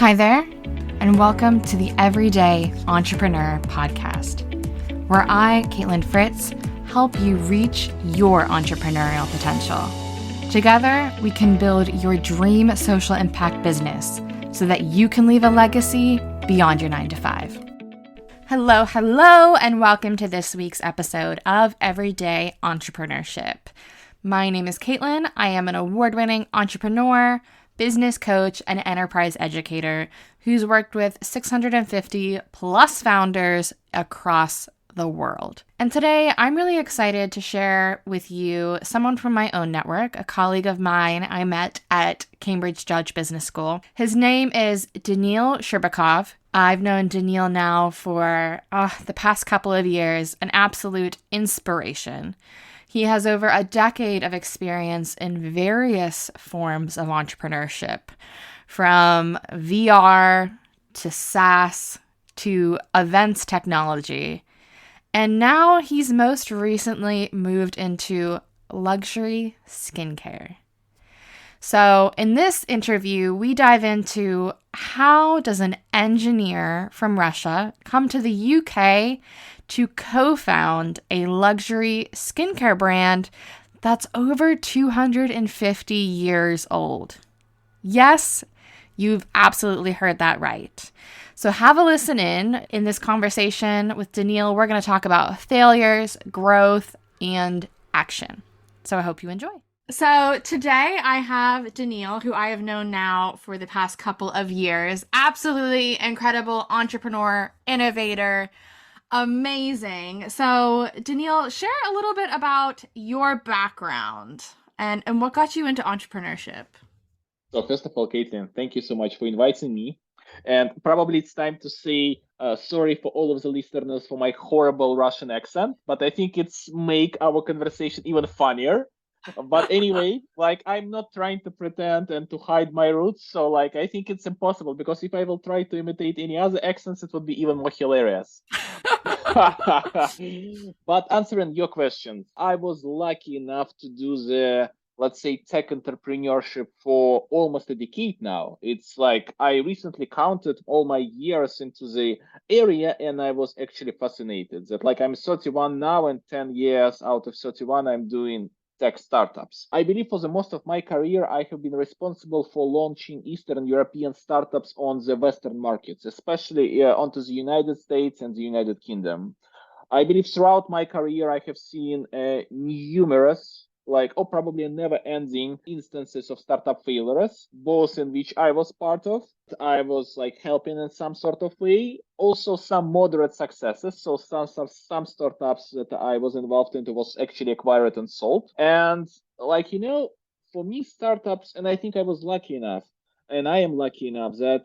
Hi there, and welcome to the Everyday Entrepreneur Podcast, where I, Caitlin Fritz, help you reach your entrepreneurial potential. Together, we can build your dream social impact business so that you can leave a legacy beyond your 9-to-5. Hello, and welcome to this week's episode of Everyday Entrepreneurship. My name is Caitlin. I am an award-winning entrepreneur, business coach, and enterprise educator who's worked with 650 plus founders across the world. And today I'm really excited to share with you someone from my own network, a colleague of mine I met at Cambridge Judge Business School. His name is Daniil Scherbakov. I've known Daniil now for the past couple of years, an absolute inspiration. He has over a decade of experience in various forms of entrepreneurship, from VR to SaaS to events technology. And now he's most recently moved into luxury skincare. So in this interview, we dive into how does an engineer from Russia come to the UK to co-found a luxury skincare brand that's over 250 years old. Yes, you've absolutely heard that right. So have a listen in this conversation with Daniil. We're going to talk about failures, growth, and action. So I hope you enjoy. So today I have Daniil, who I have known now for the past couple of years. Absolutely incredible entrepreneur, innovator, amazing. So Daniil, share a little bit about your background and what got you into entrepreneurship. So first of all, Caitlin, thank you so much for inviting me. And probably it's time to say sorry for all of the listeners for my horrible Russian accent, but I think it's make our conversation even funnier. But anyway, I'm not trying to pretend and to hide my roots. So I think it's impossible, because if I will try to imitate any other accents, it would be even more hilarious. But answering your question, I was lucky enough to do the, let's say, tech entrepreneurship for almost a decade now. It's I recently counted all my years into the area, and I was actually fascinated that I'm 31 now, and 10 years out of 31 I'm doing tech startups. I believe for the most of my career, I have been responsible for launching Eastern European startups on the Western markets, especially onto the United States and the United Kingdom. I believe throughout my career, I have seen numerous, probably never-ending instances of startup failures, both in which I was part of. I was helping in some sort of way. Also, some moderate successes. So some startups that I was involved in was actually acquired and sold. And for me, startups, and I think I was lucky enough, and I am lucky enough that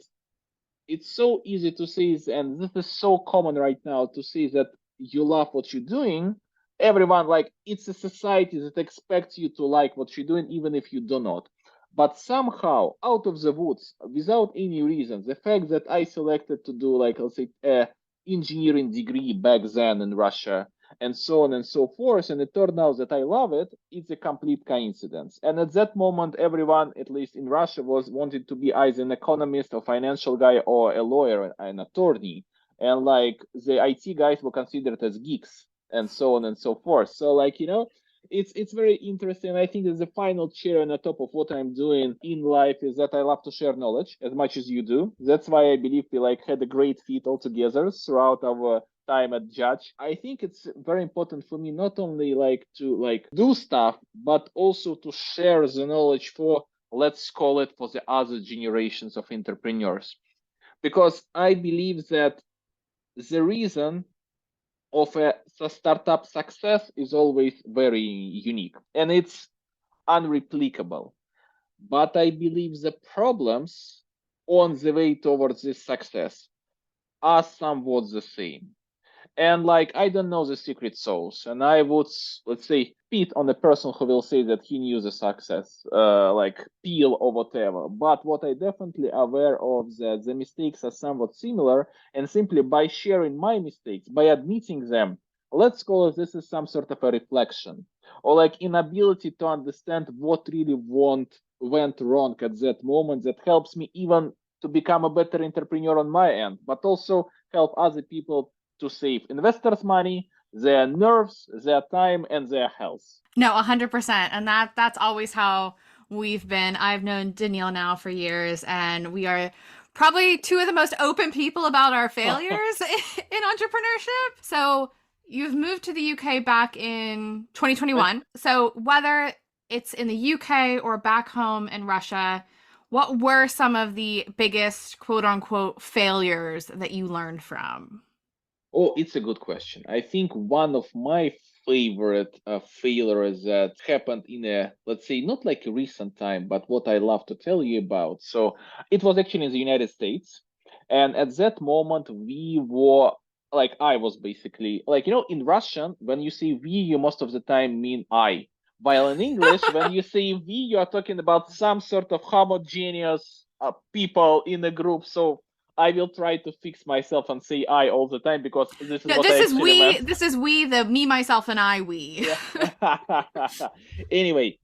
it's so easy to see, and this is so common right now to see that you love what you're doing. Everyone, it's a society that expects you to like what you're doing, even if you do not. But somehow, out of the woods, without any reason, the fact that I selected to do, let's say, a engineering degree back then in Russia, and so on and so forth, and it turned out that I love it, it's a complete coincidence. And at that moment, everyone, at least in Russia, was wanted to be either an economist or financial guy or a lawyer, an attorney. And the IT guys were considered as geeks, and so on and so forth. So it's very interesting. I think that the final cherry on the top of what I'm doing in life is that I love to share knowledge as much as you do. That's why I believe we had a great fit all together throughout our time at Judge. I think it's very important for me not only to do stuff, but also to share the knowledge for, let's call it, for the other generations of entrepreneurs. Because I believe that the reason of a startup success is always very unique, and it's unreplicable. But I believe the problems on the way towards this success are somewhat the same. And I don't know the secret sauce, and I would, let's say, spit on the person who will say that he knew the success, peel or whatever. But what I definitely aware of that the mistakes are somewhat similar, and simply by sharing my mistakes, by admitting them, let's call it this is some sort of a reflection, or inability to understand what really went wrong at that moment, that helps me even to become a better entrepreneur on my end, but also help other people to save investors' money, their nerves, their time, and their health. No, 100%. And that's always how we've been. I've known Daniil now for years, and we are probably two of the most open people about our failures in entrepreneurship. So you've moved to the UK back in 2021. So whether it's in the UK or back home in Russia, what were some of the biggest quote unquote failures that you learned from? Oh, it's a good question. I think one of my favorite failures that happened in a, let's say, not like a recent time, but what I love to tell you about. So it was actually in the United States. And at that moment, we were like, I was basically like, in Russian, when you say we, you most of the time mean I. While in English, when you say we, you are talking about some sort of homogeneous people in a group. So I will try to fix myself and say I all the time because this is No, what I actually meant. this is we, the me, myself, and I, we. Yeah. Anyway,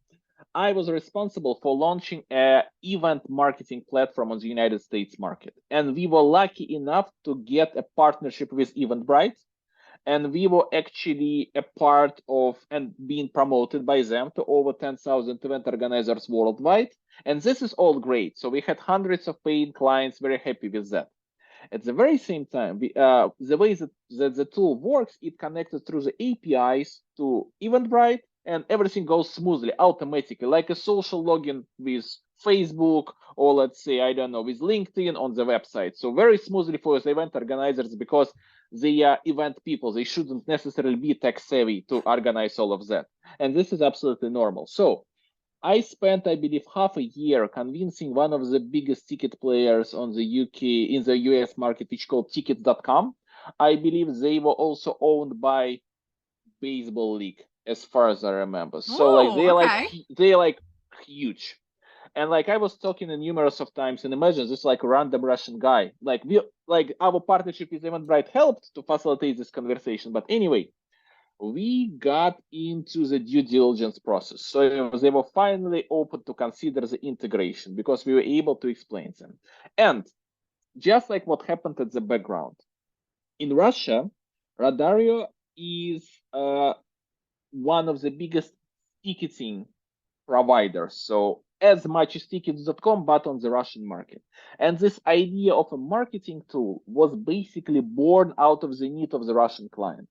I was responsible for launching a event marketing platform on the United States market. And we were lucky enough to get a partnership with Eventbrite. And we were actually a part of and being promoted by them to over 10,000 event organizers worldwide. And this is all great. So we had hundreds of paying clients, very happy with that. At the very same time, the way that the tool works, it connected through the APIs to Eventbrite, and everything goes smoothly, automatically, like a social login with Facebook, or let's say, I don't know, with LinkedIn on the website. So very smoothly for the event organizers because they are event people. They shouldn't necessarily be tech savvy to organize all of that. And this is absolutely normal. So I spent, I believe, half a year convincing one of the biggest ticket players on the UK in the US market, which is called tickets.com. I believe they were also owned by baseball league, as far as I remember. So like they're like huge. And like I was talking to numerous of times, and imagine this like a random Russian guy. Like our partnership with Eventbrite helped to facilitate this conversation. But anyway, we got into the due diligence process. So they were finally open to consider the integration because we were able to explain them. And just like what happened at the background, in Russia, Radario is one of the biggest ticketing providers. So as much as tickets.com, but on the Russian market. And this idea of a marketing tool was basically born out of the need of the Russian clients.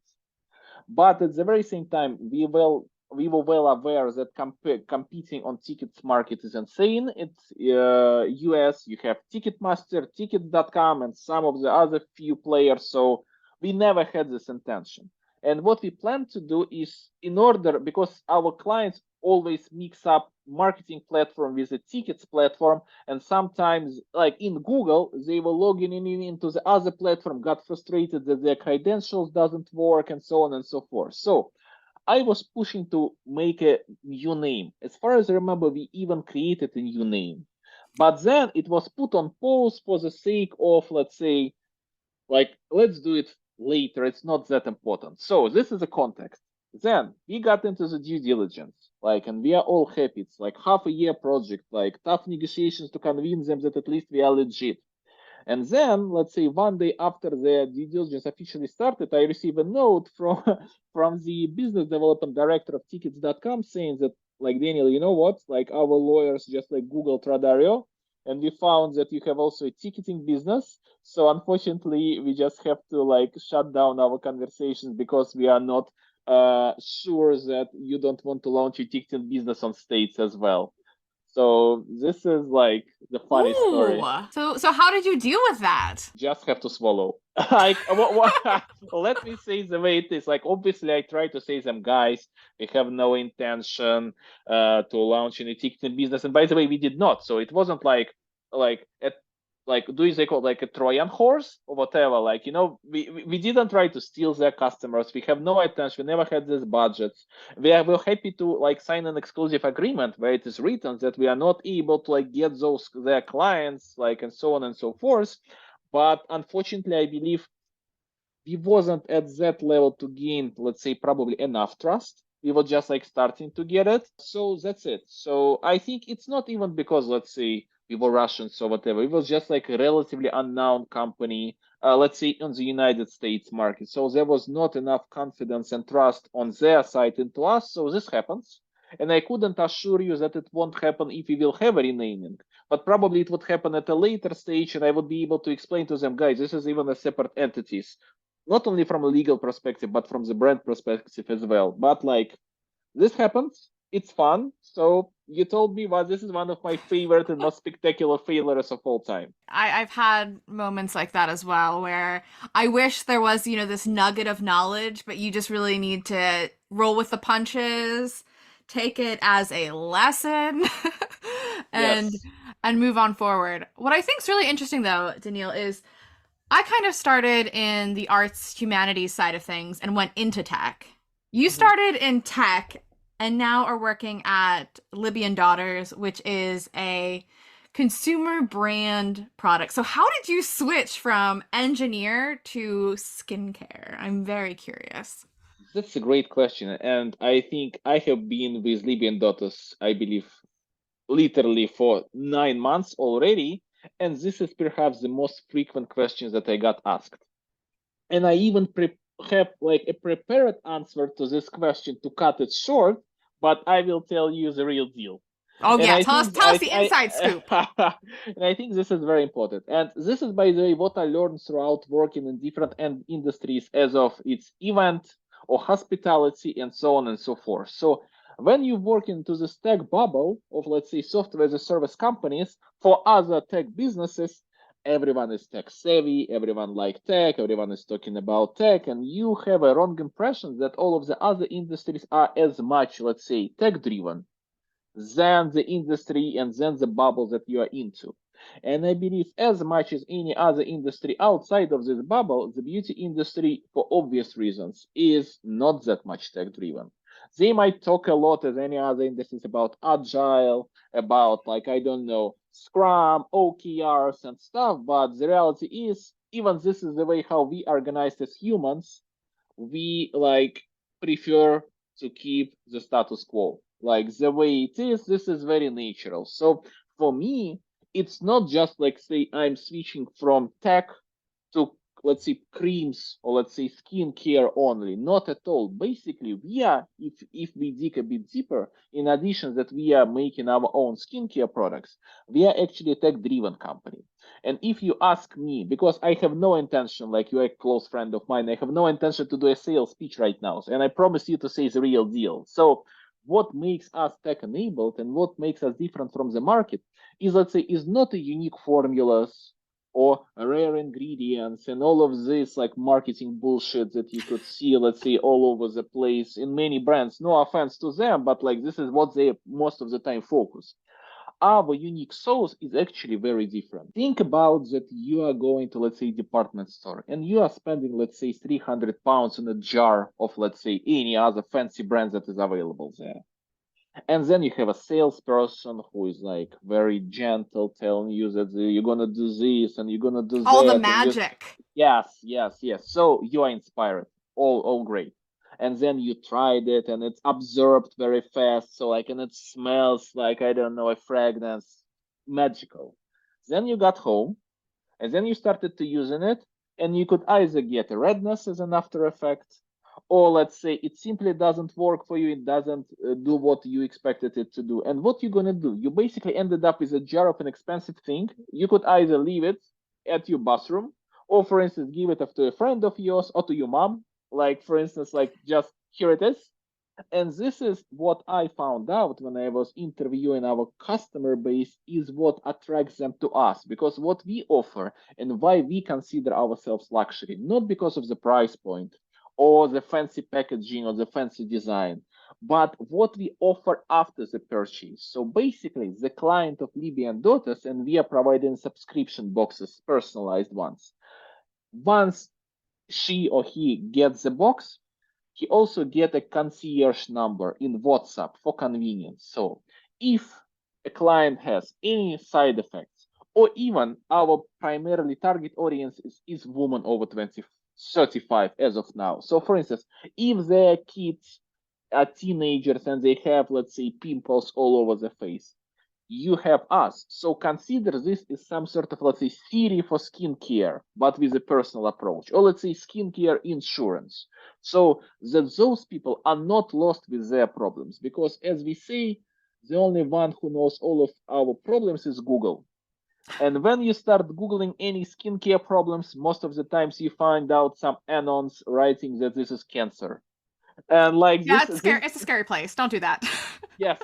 But at the very same time, we were well aware that competing on tickets market is insane. It's US, you have Ticketmaster, Tickets.com, and some of the other few players. So we never had this intention. And what we plan to do is, because our clients always mix up marketing platform with a tickets platform, and sometimes like in Google they were logging in into the other platform, got frustrated that their credentials doesn't work, and so on and so forth. So I was pushing to make a new name. As far as I remember, we even created a new name, but then it was put on pause for the sake of, let's say, like, let's do it later, it's not that important. So this is the context. Then we got into the due diligence, and we are all happy. It's like half a year project, like tough negotiations to convince them that at least we are legit. And then, let's say, one day after the due diligence officially started, I received a note from the business development director of tickets.com saying that, like, Daniil, you know what? Like, our lawyers just like Googled Radario, and we found that you have also a ticketing business. So unfortunately, we just have to like shut down our conversations because we are not sure that you don't want to launch a ticketing business on States as well. So this is like the funny story. So how did you deal with that? Just have to swallow. Let me say the way it is. Like, obviously, I try to say them, guys, we have no intention to launch any ticketing business. And by the way, we did not. So it wasn't like do they call like a Trojan horse or whatever? Like, we didn't try to steal their customers. We have no intention. We never had these budgets. We're happy to like sign an exclusive agreement where it is written that we are not able to like get their clients, like, and so on and so forth. But unfortunately, I believe we wasn't at that level to gain, let's say, probably enough trust. We were just like starting to get it. So that's it. So I think it's not even because, let's say, we were Russians or whatever. It was just like a relatively unknown company, let's say on the United States market. So there was not enough confidence and trust on their side into us. So this happens. And I couldn't assure you that it won't happen if we will have a renaming, but probably it would happen at a later stage, and I would be able to explain to them, guys, this is even a separate entities, not only from a legal perspective, but from the brand perspective as well. But like this happens, it's fun. So you told me, well, this is one of my favorite and most spectacular failures of all time. I've had moments like that as well where I wish there was, this nugget of knowledge, but you just really need to roll with the punches, take it as a lesson, and Yes. and move on forward. What I think is really interesting though, Daniil, is I kind of started in the arts humanities side of things and went into tech. You Mhm. started in tech and now are working at Libi and Daughters, which is a consumer brand product. So how did you switch from engineer to skincare? I'm very curious. That's a great question. And I think I have been with Libyan daughters, I believe, literally for 9 months already. And this is perhaps the most frequent questions that I got asked. And I even have like a prepared answer to this question to cut it short, but I will tell you the real deal. Oh And yeah, I tell us think tell us the inside scoop. and I think this is very important. And this is, by the way, what I learned throughout working in different industries as of its event or hospitality and so on and so forth. So when you work into this tech bubble of, let's say, software as a service companies for other tech businesses, everyone is tech savvy, everyone like tech, everyone is talking about tech, and you have a wrong impression that all of the other industries are as much, let's say, tech driven than the industry and than the bubble that you are into. And I believe, as much as any other industry outside of this bubble, the beauty industry, for obvious reasons, is not that much tech driven. They might talk a lot, as any other industries, about agile, about, like, I don't know, Scrum, OKRs, and stuff, but the reality is, even this is the way how we organize as humans, we like prefer to keep the status quo. Like the way it is, this is very natural. So for me, it's not just like, say, I'm switching from tech to, let's say, creams or, let's say, skincare only. Not at all. Basically, we are, if we dig a bit deeper, in addition that we are making our own skincare products, we are actually a tech driven company. And if you ask me, because I have no intention, like you're a close friend of mine, I have no intention to do a sales speech right now, and I promise you to say the real deal. So what makes us tech enabled and what makes us different from the market is, let's say, is not a unique formulas or rare ingredients and all of this like marketing bullshit that you could see, let's say, all over the place in many brands. No offense to them, but like this is what they most of the time focus. Our unique sauce is actually very different. Think about that you are going to, let's say, department store and you are spending, let's say, 300 pounds on a jar of, let's say, any other fancy brand that is available there. And then you have a salesperson who is like very gentle, telling you that you're gonna do this and you're gonna do All the that, and you, magic. yes, yes, yes. So you are inspired. All great. And then you tried it and it's absorbed very fast. So like, and it smells like, I don't know, a fragrance, magical. Then you got home and then you started to using it, and you could either get a redness as an after effect, or let's say it simply doesn't work for you, it doesn't do what you expected it to do. And what you're gonna do? You basically ended up with a jar of an expensive thing. You could either leave it at your bathroom, or for instance, give it to a friend of yours or to your mom. Like for instance, like just here it is, and this is what I found out when I was interviewing our customer base is what attracts them to us, because what we offer and why we consider ourselves luxury, not because of the price point or the fancy packaging or the fancy design, but what we offer after the purchase. So basically, the client of Libby and Daughters, and we are providing subscription boxes, personalized ones. Once she or he gets the box, he also get a concierge number in WhatsApp for convenience. So if a client has any side effects, or even our primarily target audience is women over 20, 35 as of now. So for instance, if their kids are teenagers and they have, let's say, pimples all over the face, you have us. So consider this as some sort of, let's say, Siri for skincare, but with a personal approach, or let's say skincare insurance. So that those people are not lost with their problems, because as we say, the only one who knows all of our problems is Google. And when you start Googling any skincare problems, most of the times you find out some anons writing that this is cancer. And like Yeah, this, it's scary. It's a scary place. Don't do that. yes.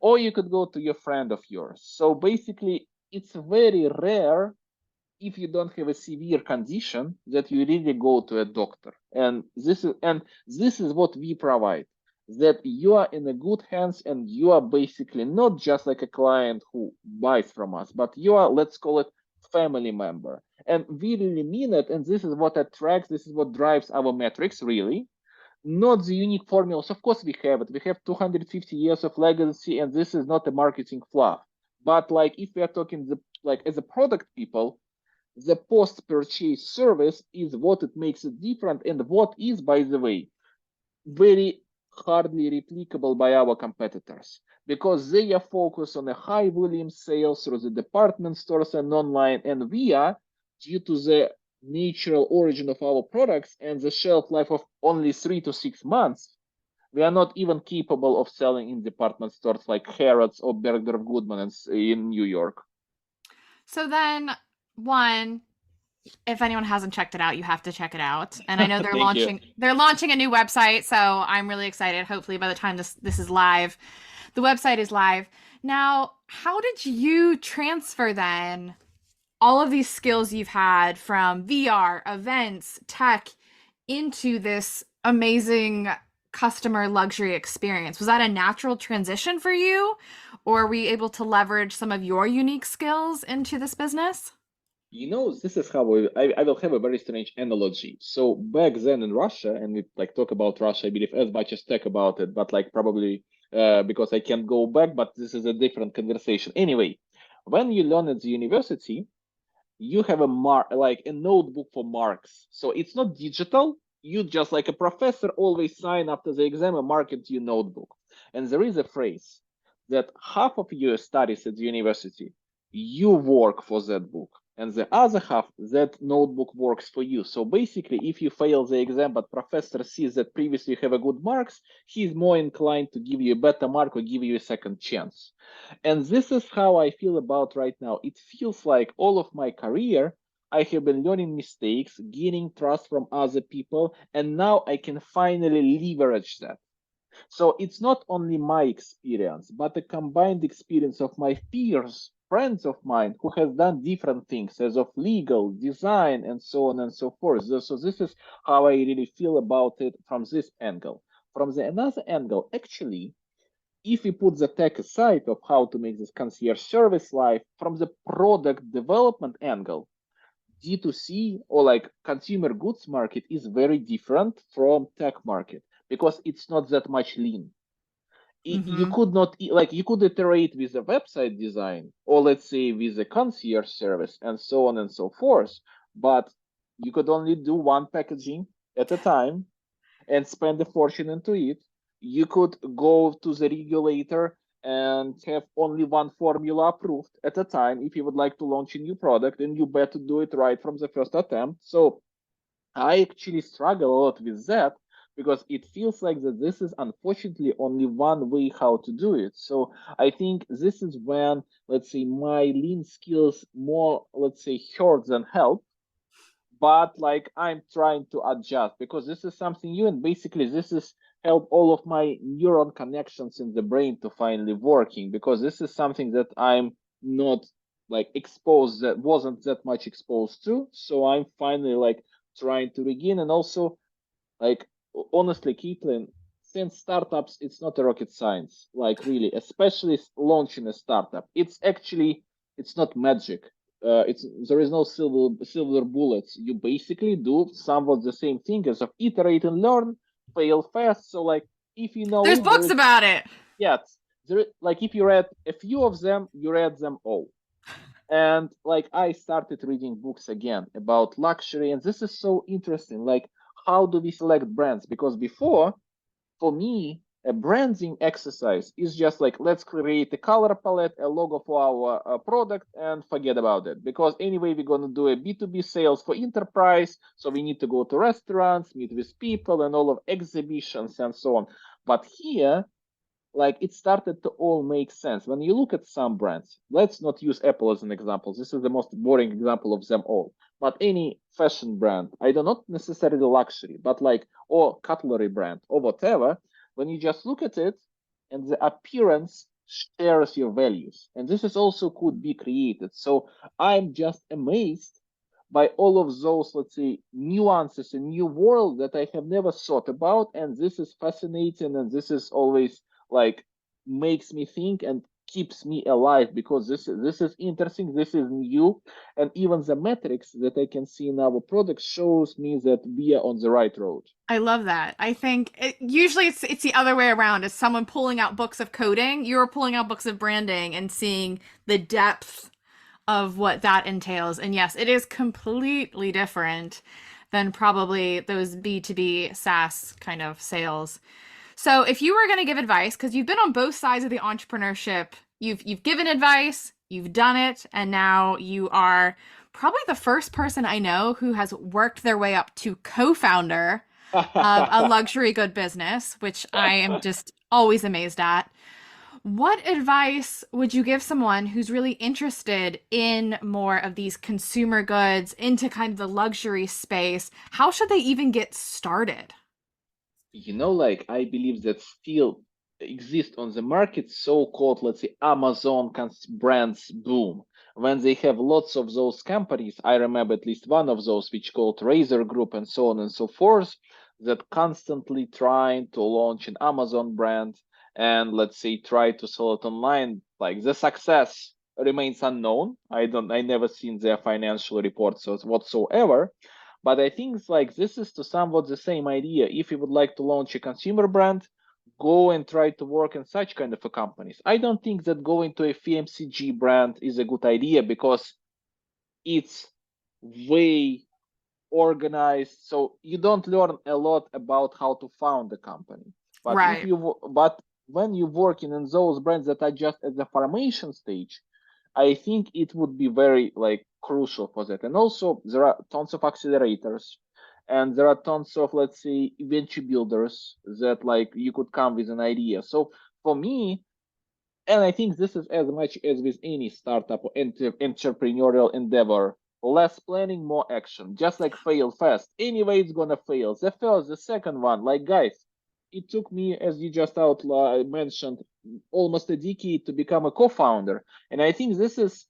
Or you could go to your friend of yours. So basically, it's very rare if you don't have a severe condition that you really go to a doctor. And this is what we provide. That you are in a good hands, and you are basically not just like a client who buys from us, but you are, let's call it, family member. And we really mean it. And this is what attracts, this is what drives our metrics, really. Not the unique formulas. Of course, we have it. We have 250 years of legacy, and this is not a marketing fluff. But like, if we are talking like as a product people, the post-purchase service is what it makes it different, and what is, by the way, very hardly replicable by our competitors, because they are focused on a high volume sales through the department stores and online, and we are, due to the natural origin of our products and the shelf life of only 3 to 6 months, we are not even capable of selling in department stores like Harrods or Bergdorf Goodman in New York. So then, one, if anyone hasn't checked it out, you have to check it out. And I know they're Thank you. launching a new website, so I'm really excited. Hopefully by the time this is live, the website is live. Now, how did you transfer then all of these skills you've had from VR, events, tech into this amazing customer luxury experience? Was that a natural transition for you? Or were you able to leverage some of your unique skills into this business? This is how I will have a very strange analogy. So back then in Russia, and we like talk about Russia, I believe, as much as tech about it, but like probably because I can't go back, but this is a different conversation. Anyway, when you learn at the university, you have like a notebook for marks. So it's not digital. You just, like a professor, always sign after the exam and mark into your notebook. And there is a phrase that half of your studies at the university, you work for that book, and the other half, that notebook works for you. So basically, if you fail the exam but professor sees that previously you have a good marks, he's more inclined to give you a better mark or give you a second chance. And this is how I feel about right now. It feels like all of my career, I have been learning mistakes, gaining trust from other people, and now I can finally leverage that. So it's not only my experience, but a combined experience of my peers, friends of mine who have done different things as of legal, design, and so on and so forth. So this is how I really feel about it from this angle. From the another angle, actually, if we put the tech aside of how to make this concierge service live, from the product development angle, D2C or like consumer goods market is very different from tech market, because it's not that much lean. You Mm-hmm. could not, like, you could iterate with a website design, or let's say with a concierge service, and so on and so forth, but you could only do one packaging at a time and spend a fortune into it. You could go to the regulator and have only one formula approved at a time if you would like to launch a new product, and you better do it right from the first attempt. So I actually struggle a lot with that, because it feels like that this is unfortunately only one way how to do it. So I think this is when, let's say, my lean skills more, let's say, hurt than help, but like I'm trying to adjust, because this is something new, and basically this is help all of my neuron connections in the brain to finally working, because this is something that I'm not like exposed, that wasn't that much exposed to. So I'm finally like trying to regain. And also, like, honestly, Caitlin, since startups, it's not a rocket science, like really, especially launching a startup, it's not magic. It's There is no silver bullets. You basically do somewhat the same thing as of iterate and learn, fail fast. So like, if you know There's it, there books is, about it. yeah, like if you read a few of them, you read them all. And like, I started reading books again about luxury, and this is so interesting. Like, how do we select brands? Because before, for me, A branding exercise is just like, let's create a color palette, a logo for our product, and forget about it. Because anyway, we're going to do a B2B sales for enterprise. So we need to go to restaurants, meet with people, and all of exhibitions and so on. But here, like, it started to all make sense. When you look at some brands, let's not use Apple as an example. This is the most boring example of them all. But any fashion brand, I do not necessarily luxury, but like, or cutlery brand or whatever, when you just look at it and the appearance shares your values. And this is also could be created. So I'm just amazed by all of those, let's say, nuances in new world that I have never thought about. And this is fascinating. And this is always like makes me think and keeps me alive, because this is interesting, this is new, and even the metrics that I can see in our product shows me that we are on the right road. I love that. I think usually it's the other way around. As someone pulling out books of coding, you're pulling out books of branding and seeing the depth of what that entails. And yes, it is completely different than probably those B2B SaaS kind of sales. So if you were going to give advice, because you've been on both sides of the entrepreneurship, you've given advice, you've done it, and now you are probably the first person I know who has worked their way up to co-founder of a luxury good business, which I am just always amazed at. What advice would you give someone who's really interested in more of these consumer goods, into kind of the luxury space? How should they even get started? Like, I believe that still exist on the market so-called, let's say, Amazon brands boom. When they have lots of those companies, I remember at least one of those, which called Razer Group and so on and so forth, that constantly trying to launch an Amazon brand and, let's say, try to sell it online. Like, the success remains unknown. I never seen their financial reports whatsoever. But I think it's like this is to somewhat the same idea. If you would like to launch a consumer brand, go and try to work in such kind of a companies. I don't think that going to a FMCG brand is a good idea, because it's way organized. So you don't learn a lot about how to found a company. But Right. but when you working in those brands that are just at the formation stage, I think it would be very like crucial for that. And also there are tons of accelerators, and there are tons of, let's say, venture builders that like you could come with an idea. So for me, and I think this is as much as with any startup or entrepreneurial endeavor, less planning, more action. Just like fail fast. Anyway, it's gonna fail. The first, the second one, like, guys, it took me, as you just mentioned, almost a decade to become a co-founder. And I think this is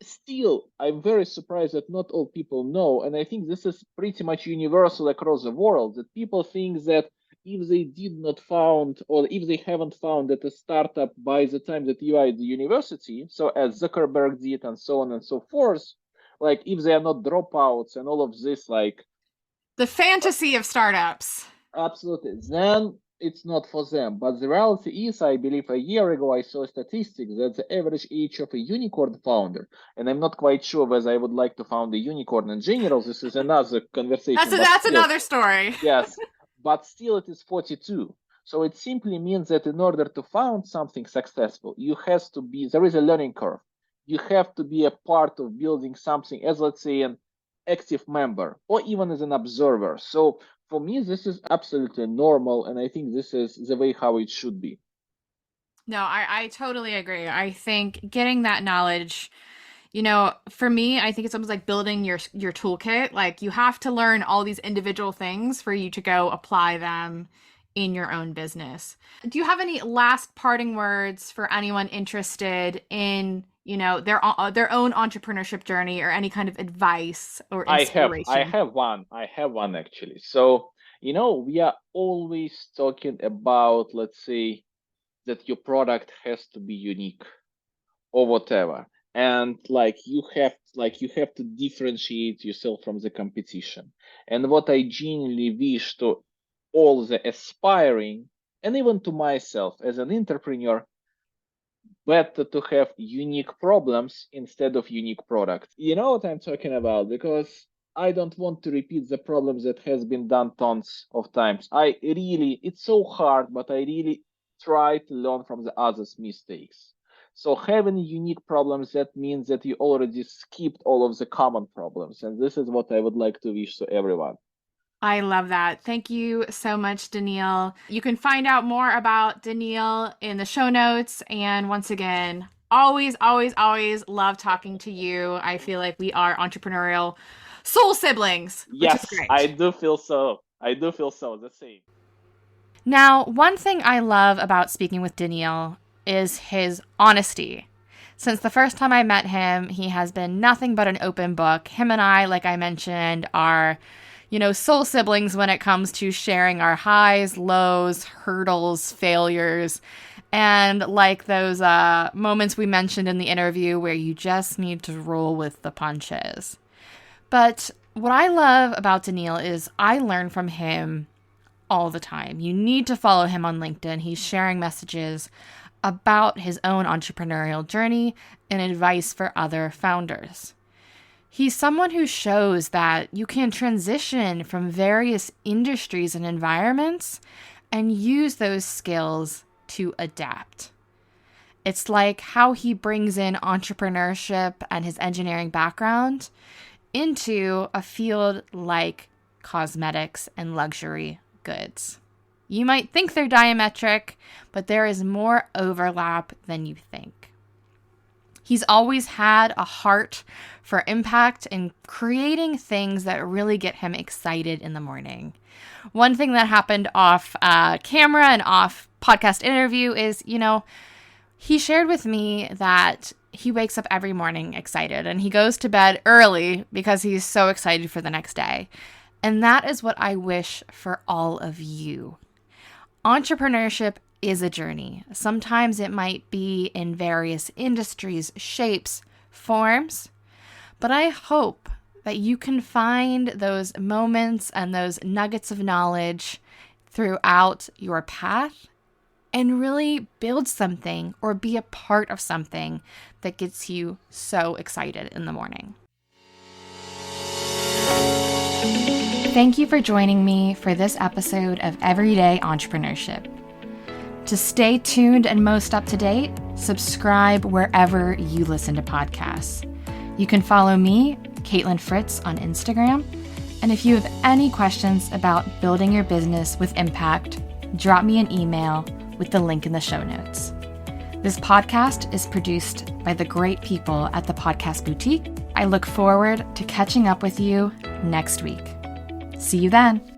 still, I'm very surprised that not all people know. And I think this is pretty much universal across the world, that people think that if they did not found, or if they haven't founded a startup by the time that you are at the university, so as Zuckerberg did and so on and so forth, like if they are not dropouts and all of this, like The fantasy of startups. absolutely, then it's not for them. But the reality is, I believe a year ago I saw a statistic that the average age of a unicorn founder, and I'm not quite sure whether I would like to found a unicorn in general. This is another conversation. But That's still, another story. yes, but still it is 42. So it simply means that in order to found something successful, there is a learning curve. You have to be a part of building something as, let's say, an active member or even as an observer. So for me, this is absolutely normal. And I think this is the way how it should be. No, I totally agree. I think getting that knowledge, for me, I think it's almost like building your toolkit. Like you have to learn all these individual things for you to go apply them in your own business. Do you have any last parting words for anyone interested in, their own entrepreneurship journey, or any kind of advice or inspiration? I have one actually. So, we are always talking about, let's say, that your product has to be unique or whatever. And you have to differentiate yourself from the competition. And what I genuinely wish to all the aspiring, and even to myself as an entrepreneur, better to have unique problems instead of unique products. You know what I'm talking about? Because I don't want to repeat the problems that has been done tons of times. It's so hard, but I really try to learn from the others' mistakes. So having unique problems, that means that you already skipped all of the common problems. And this is what I would like to wish to everyone. I love that. Thank you so much, Daniil. You can find out more about Daniil in the show notes. And once again, always, always, always love talking to you. I feel like we are entrepreneurial soul siblings, which is Yes, great. I do feel so. The same. Now, one thing I love about speaking with Daniil is his honesty. Since the first time I met him, he has been nothing but an open book. Him and I, like I mentioned, are soul siblings when it comes to sharing our highs, lows, hurdles, failures, and like those moments we mentioned in the interview where you just need to roll with the punches. But what I love about Daniil is I learn from him all the time. You need to follow him on LinkedIn. He's sharing messages about his own entrepreneurial journey and advice for other founders. He's someone who shows that you can transition from various industries and environments and use those skills to adapt. It's like how he brings in entrepreneurship and his engineering background into a field like cosmetics and luxury goods. You might think they're diametric, but there is more overlap than you think. He's always had a heart for impact and creating things that really get him excited in the morning. One thing that happened off camera and off podcast interview is, he shared with me that he wakes up every morning excited and he goes to bed early because he's so excited for the next day. And that is what I wish for all of you. Entrepreneurship is a journey. Sometimes it might be in various industries, shapes, forms, but I hope that you can find those moments and those nuggets of knowledge throughout your path and really build something or be a part of something that gets you so excited in the morning. Thank you for joining me for this episode of Everyday Entrepreneurship. To stay tuned and most up to date, subscribe wherever you listen to podcasts. You can follow me, Caitlin Fritz, on Instagram. And if you have any questions about building your business with impact, drop me an email with the link in the show notes. This podcast is produced by the great people at the Podcast Boutique. I look forward to catching up with you next week. See you then.